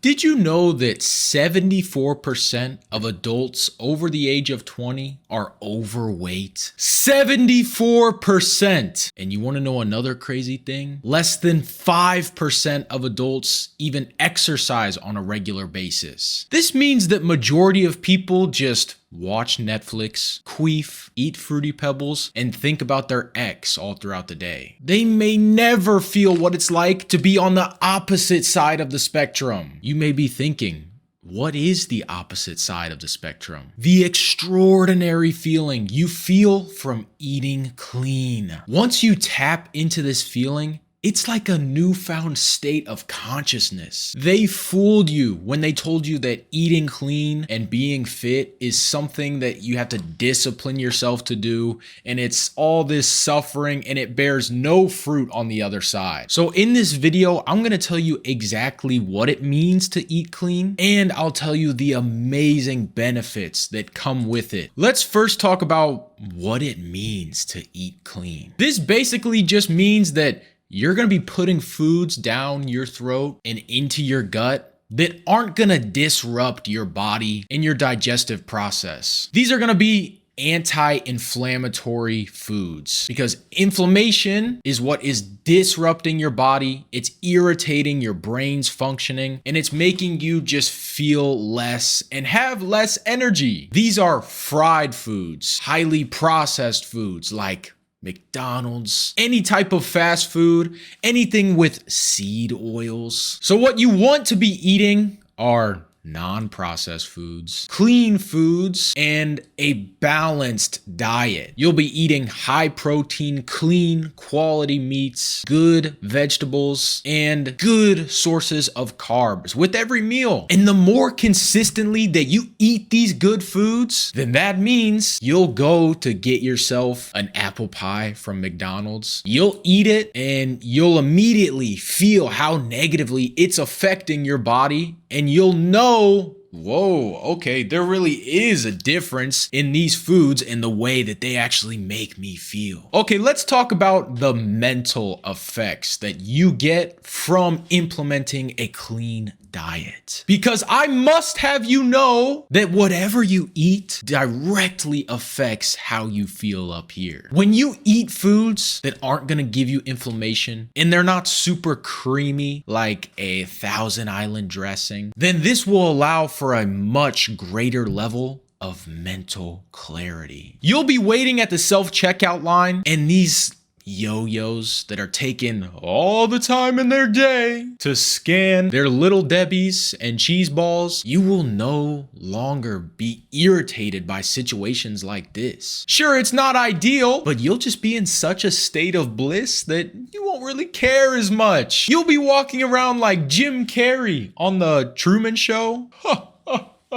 Did you know that 74% of adults over the age of 20 are overweight? 74%! And you want to know another crazy thing? Less than 5% of adults even exercise on a regular basis. This means that majority of people just watch Netflix, queef, eat Fruity Pebbles, and think about their ex all throughout the day. They may never feel what it's like to be on the opposite side of the spectrum. You may be thinking, what is the opposite side of the spectrum? The extraordinary feeling you feel from eating clean. Once you tap into this feeling, it's like a newfound state of consciousness. They fooled you when they told you that eating clean and being fit is something that you have to discipline yourself to do, and it's all this suffering and it bears no fruit on the other side. So in this video, I'm gonna tell you exactly what it means to eat clean, and I'll tell you the amazing benefits that come with it. Let's first talk about what it means to eat clean. This basically just means that you're going to be putting foods down your throat and into your gut that aren't going to disrupt your body and your digestive process. These are going to be anti-inflammatory foods because inflammation is what is disrupting your body. It's irritating your brain's functioning, and it's making you just feel less and have less energy. These are fried foods, highly processed foods like McDonald's, any type of fast food, anything with seed oils. So what you want to be eating are non-processed foods, clean foods, and a balanced diet. You'll be eating high protein, clean, quality meats, good vegetables, and good sources of carbs with every meal. And the more consistently that you eat these good foods, then that means you'll go to get yourself an apple pie from McDonald's. You'll eat it and you'll immediately feel how negatively it's affecting your body, and you'll know, whoa, okay, there really is a difference in these foods and the way that they actually make me feel. Okay, let's talk about the mental effects that you get from implementing a clean diet. Because I must have you know that whatever you eat directly affects how you feel up here. When you eat foods that aren't gonna give you inflammation and they're not super creamy like a Thousand Island dressing, then this will allow for a much greater level of mental clarity. You'll be waiting at the self-checkout line, and these yo-yos that are taking all the time in their day to scan their Little Debbies and cheese balls, you will no longer be irritated by situations like this. Sure, it's not ideal, but you'll just be in such a state of bliss that you won't really care as much. You'll be walking around like Jim Carrey on the Truman Show.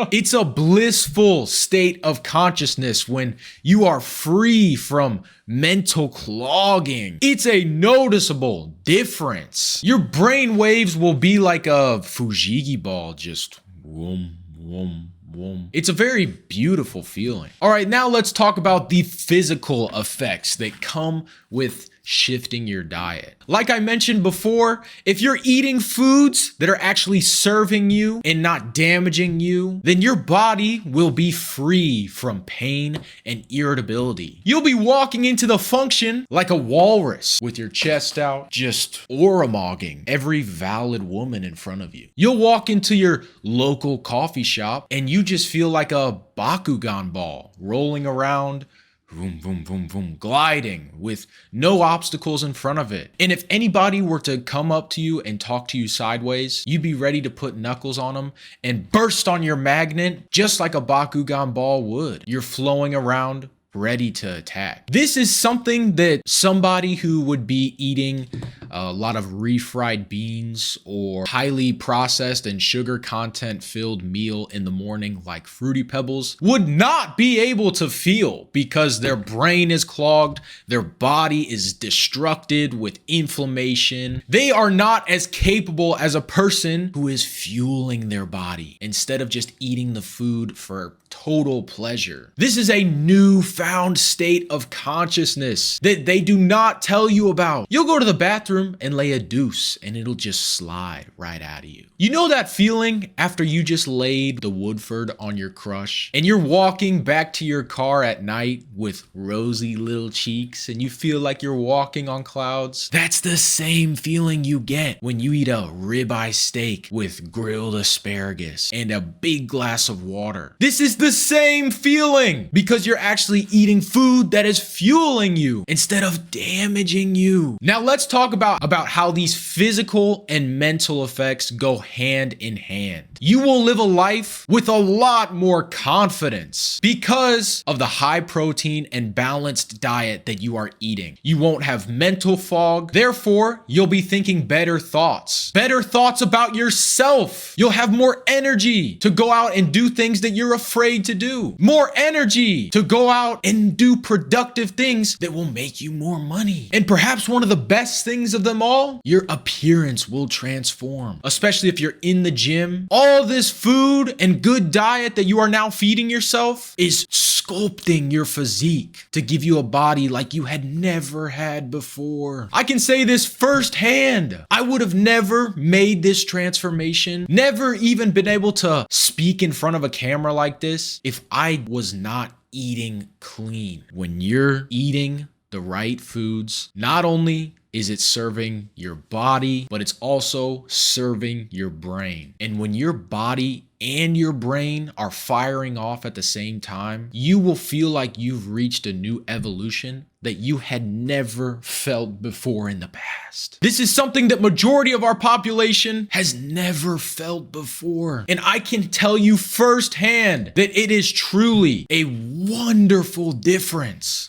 It's a blissful state of consciousness when you are free from mental clogging. It's a noticeable difference. Your brain waves will be like a Fujigi ball, just whoom, whoom, whoom. It's a very beautiful feeling. All right, now let's talk about the physical effects that come with shifting your diet. Like I mentioned before, if you're eating foods that are actually serving you and not damaging you, then your body will be free from pain and irritability. You'll be walking into the function like a walrus with your chest out, just oramogging every valid woman in front of you. You'll walk into your local coffee shop and you just feel like a Bakugan ball rolling around, boom, boom, boom, boom, gliding with no obstacles in front of it. And if anybody were to come up to you and talk to you sideways, you'd be ready to put knuckles on them and burst on your magnet just like a Bakugan ball would. You're flowing around, ready to attack. This is something that somebody who would be eating a lot of refried beans or highly processed and sugar content filled meal in the morning like Fruity Pebbles would not be able to feel, because their brain is clogged, their body is destructed with inflammation. They are not as capable as a person who is fueling their body instead of just eating the food for total pleasure. This is a newfound state of consciousness that they do not tell you about. You'll go to the bathroom and lay a deuce and it'll just slide right out of you. You know that feeling after you just laid the Woodford on your crush and you're walking back to your car at night with rosy little cheeks and you feel like you're walking on clouds? That's the same feeling you get when you eat a ribeye steak with grilled asparagus and a big glass of water. This is the same feeling because you're actually eating food that is fueling you instead of damaging you. Now let's talk about how these physical and mental effects go hand in hand. You will live a life with a lot more confidence because of the high protein and balanced diet that you are eating. You won't have mental fog. Therefore, you'll be thinking better thoughts about yourself. You'll have more energy to go out and do things that you're afraid to do. More energy to go out and do productive things that will make you more money. And perhaps one of the best things of them all, your appearance will transform, especially if you're in the gym. All this food and good diet that you are now feeding yourself is sculpting your physique to give you a body like you had never had before. I can say this firsthand. I would have never made this transformation, never even been able to speak in front of a camera like this if I was not eating clean. When you're eating the right foods, not only is it serving your body, but it's also serving your brain. And when your body and your brain are firing off at the same time, you will feel like you've reached a new evolution that you had never felt before in the past. This is something that majority of our population has never felt before. And I can tell you firsthand that it is truly a wonderful difference.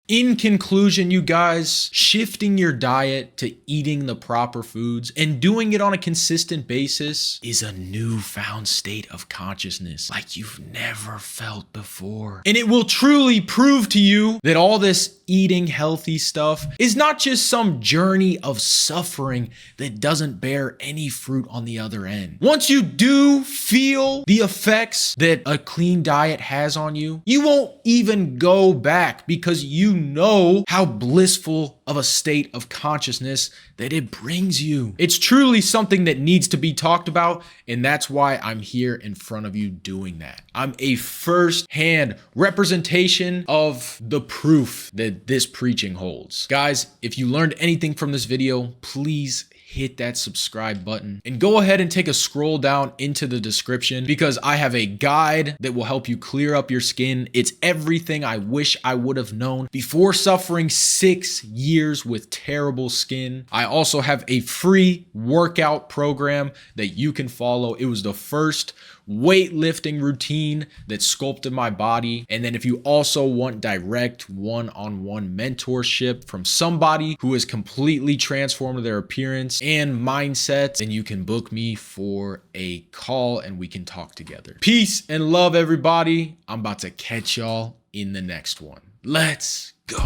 In conclusion, you guys, shifting your diet to eating the proper foods and doing it on a consistent basis is a newfound state of consciousness like you've never felt before. And it will truly prove to you that all this eating healthy stuff is not just some journey of suffering that doesn't bear any fruit on the other end. Once you do feel the effects that a clean diet has on you, you won't even go back because you know how blissful of a state of consciousness that it brings you. It's truly something that needs to be talked about, and that's why I'm here in front of you doing that. I'm a first-hand representation of the proof that this preaching holds. Guys, if you learned anything from this video, please hit that subscribe button and go ahead and take a scroll down into the description because I have a guide that will help you clear up your skin. It's everything I wish I would have known before suffering 6 years with terrible skin. I also have a free workout program that you can follow. It was the first weightlifting routine that sculpted my body. And then if you also want direct one-on-one mentorship from somebody who has completely transformed their appearance and mindset, then you can book me for a call and we can talk together. Peace and love, everybody. I'm about to catch y'all in the next one. Let's go.